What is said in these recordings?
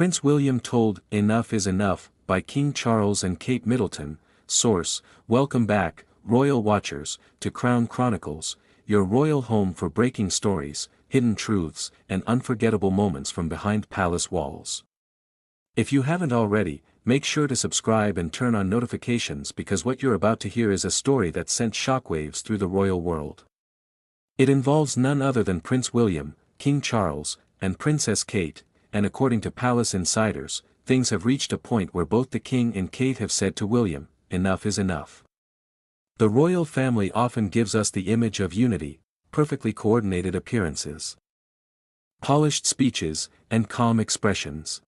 Prince William told "Enough is Enough" by King Charles and Kate Middleton. Source: Welcome back, Royal Watchers, to Crown Chronicles, your royal home for breaking stories, hidden truths, and unforgettable moments from behind palace walls. If you haven't already, make sure to subscribe and turn on notifications because what you're about to hear is a story that sent shockwaves through the royal world. It involves none other than Prince William, King Charles, and Princess Kate, and according to palace insiders, things have reached a point where both the king and Kate have said to William, "Enough is enough." The royal family often gives us the image of unity, perfectly coordinated appearances, polished speeches, and calm expressions.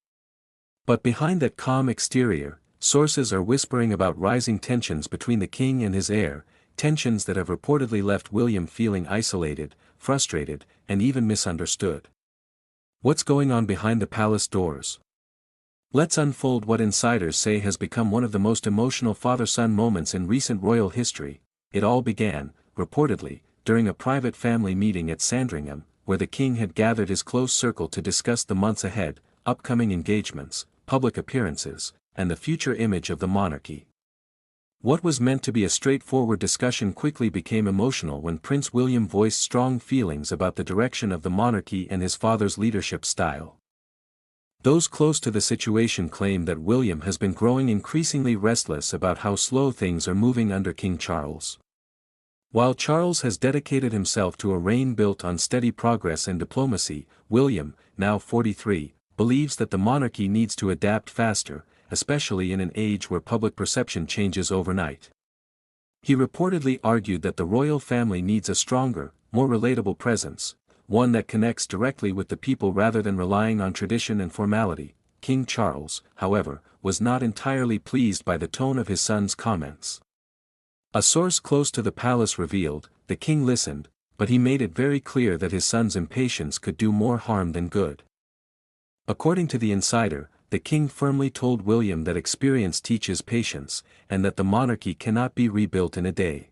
But behind that calm exterior, sources are whispering about rising tensions between the king and his heir, tensions that have reportedly left William feeling isolated, frustrated, and even misunderstood. What's going on behind the palace doors? Let's unfold what insiders say has become one of the most emotional father-son moments in recent royal history. It all began, reportedly, during a private family meeting at Sandringham, where the king had gathered his close circle to discuss the months ahead, upcoming engagements, public appearances, and the future image of the monarchy. What was meant to be a straightforward discussion quickly became emotional when Prince William voiced strong feelings about the direction of the monarchy and his father's leadership style. Those close to the situation claim that William has been growing increasingly restless about how slow things are moving under King Charles. While Charles has dedicated himself to a reign built on steady progress and diplomacy, William, now 43, believes that the monarchy needs to adapt faster, especially in an age where public perception changes overnight. He reportedly argued that the royal family needs a stronger, more relatable presence, one that connects directly with the people rather than relying on tradition and formality. King Charles, however, was not entirely pleased by the tone of his son's comments. A source close to the palace revealed, the king listened, but he made it very clear that his son's impatience could do more harm than good. According to the insider, the king firmly told William that experience teaches patience, and that the monarchy cannot be rebuilt in a day.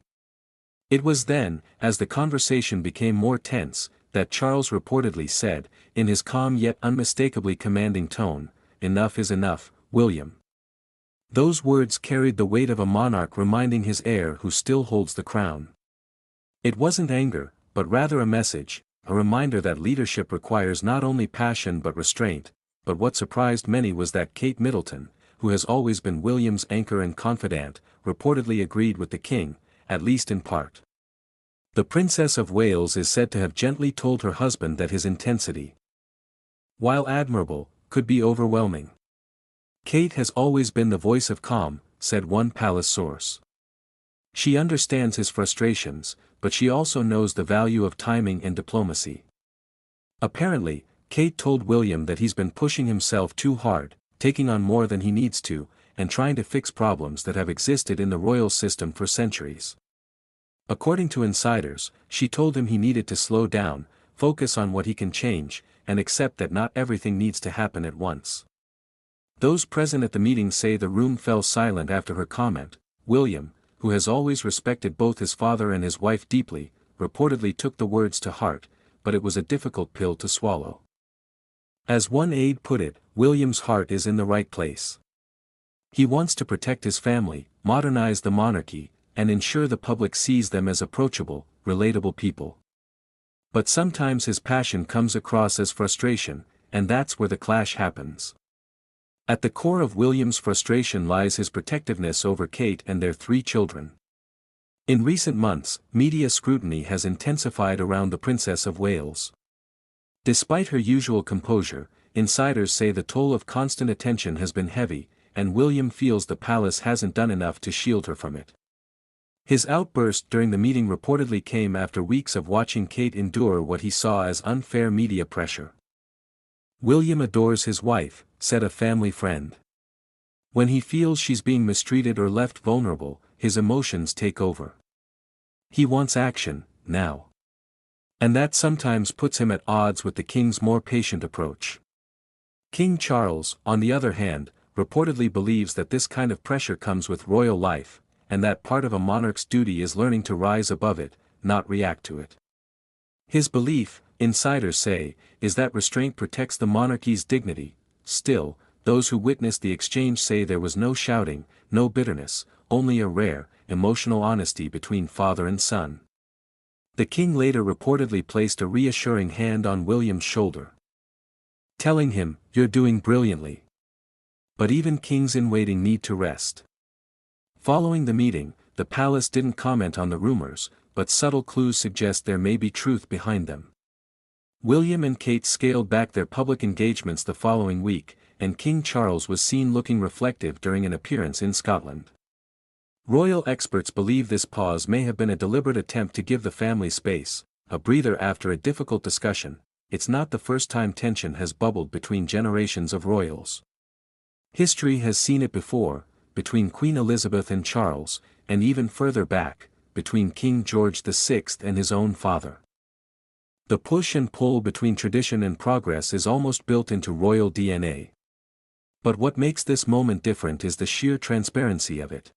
It was then, as the conversation became more tense, that Charles reportedly said, in his calm yet unmistakably commanding tone, "Enough is enough, William." Those words carried the weight of a monarch reminding his heir who still holds the crown. It wasn't anger, but rather a message, a reminder that leadership requires not only passion but restraint. But what surprised many was that Kate Middleton, who has always been William's anchor and confidant, reportedly agreed with the king, at least in part. The Princess of Wales is said to have gently told her husband that his intensity, while admirable, could be overwhelming. "Kate has always been the voice of calm," said one palace source. "She understands his frustrations, but she also knows the value of timing and diplomacy." Apparently, Kate told William that he's been pushing himself too hard, taking on more than he needs to, and trying to fix problems that have existed in the royal system for centuries. According to insiders, she told him he needed to slow down, focus on what he can change, and accept that not everything needs to happen at once. Those present at the meeting say the room fell silent after her comment. William, who has always respected both his father and his wife deeply, reportedly took the words to heart, but it was a difficult pill to swallow. As one aide put it, William's heart is in the right place. He wants to protect his family, modernize the monarchy, and ensure the public sees them as approachable, relatable people. But sometimes his passion comes across as frustration, and that's where the clash happens. At the core of William's frustration lies his protectiveness over Kate and their 3 children. In recent months, media scrutiny has intensified around the Princess of Wales. Despite her usual composure, insiders say the toll of constant attention has been heavy, and William feels the palace hasn't done enough to shield her from it. His outburst during the meeting reportedly came after weeks of watching Kate endure what he saw as unfair media pressure. "William adores his wife," said a family friend. "When he feels she's being mistreated or left vulnerable, his emotions take over. He wants action, now. And that sometimes puts him at odds with the king's more patient approach." King Charles, on the other hand, reportedly believes that this kind of pressure comes with royal life, and that part of a monarch's duty is learning to rise above it, not react to it. His belief, insiders say, is that restraint protects the monarchy's dignity, Still, those who witnessed the exchange say there was no shouting, no bitterness, only a rare, emotional honesty between father and son. The king later reportedly placed a reassuring hand on William's shoulder, telling him, "You're doing brilliantly." But even kings in waiting need to rest. Following the meeting, the palace didn't comment on the rumors, but subtle clues suggest there may be truth behind them. William and Kate scaled back their public engagements the following week, and King Charles was seen looking reflective during an appearance in Scotland. Royal experts believe this pause may have been a deliberate attempt to give the family space, a breather after a difficult discussion. It's not the first time tension has bubbled between generations of royals. History has seen it before, between Queen Elizabeth and Charles, and even further back, between King George VI and his own father. The push and pull between tradition and progress is almost built into royal DNA. But what makes this moment different is the sheer transparency of it.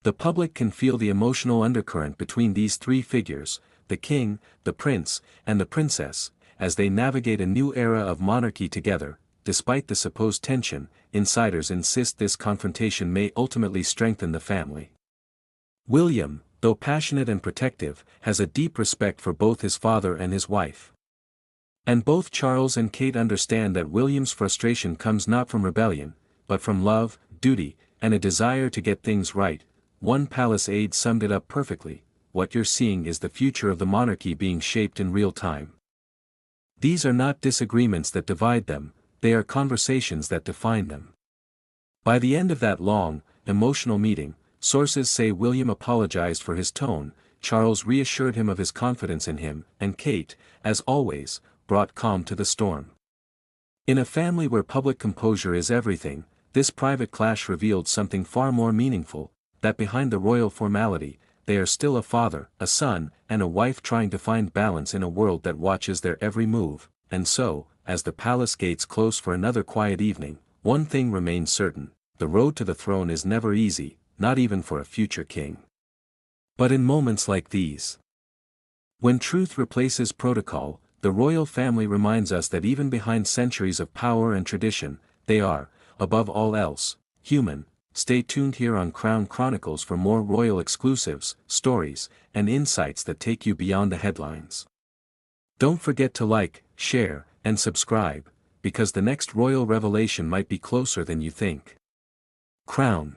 The public can feel the emotional undercurrent between these three figures, the king, the prince, and the princess, as they navigate a new era of monarchy together. Despite the supposed tension, insiders insist this confrontation may ultimately strengthen the family. William, though passionate and protective, has a deep respect for both his father and his wife. And both Charles and Kate understand that William's frustration comes not from rebellion, but from love, duty, and a desire to get things right. One palace aide summed it up perfectly: "What you're seeing is the future of the monarchy being shaped in real time." These are not disagreements that divide them, they are conversations that define them. By the end of that long, emotional meeting, sources say William apologized for his tone, Charles reassured him of his confidence in him, and Kate, as always, brought calm to the storm. In a family where public composure is everything, this private clash revealed something far more meaningful: that behind the royal formality, they are still a father, a son, and a wife trying to find balance in a world that watches their every move. And so, as the palace gates close for another quiet evening, one thing remains certain: the road to the throne is never easy, not even for a future king. But in moments like these, when truth replaces protocol, the royal family reminds us that even behind centuries of power and tradition, they are, above all else, human. Stay tuned here on Crown Chronicles for more royal exclusives, stories, and insights that take you beyond the headlines. Don't forget to like, share, and subscribe, because the next royal revelation might be closer than you think. Crown.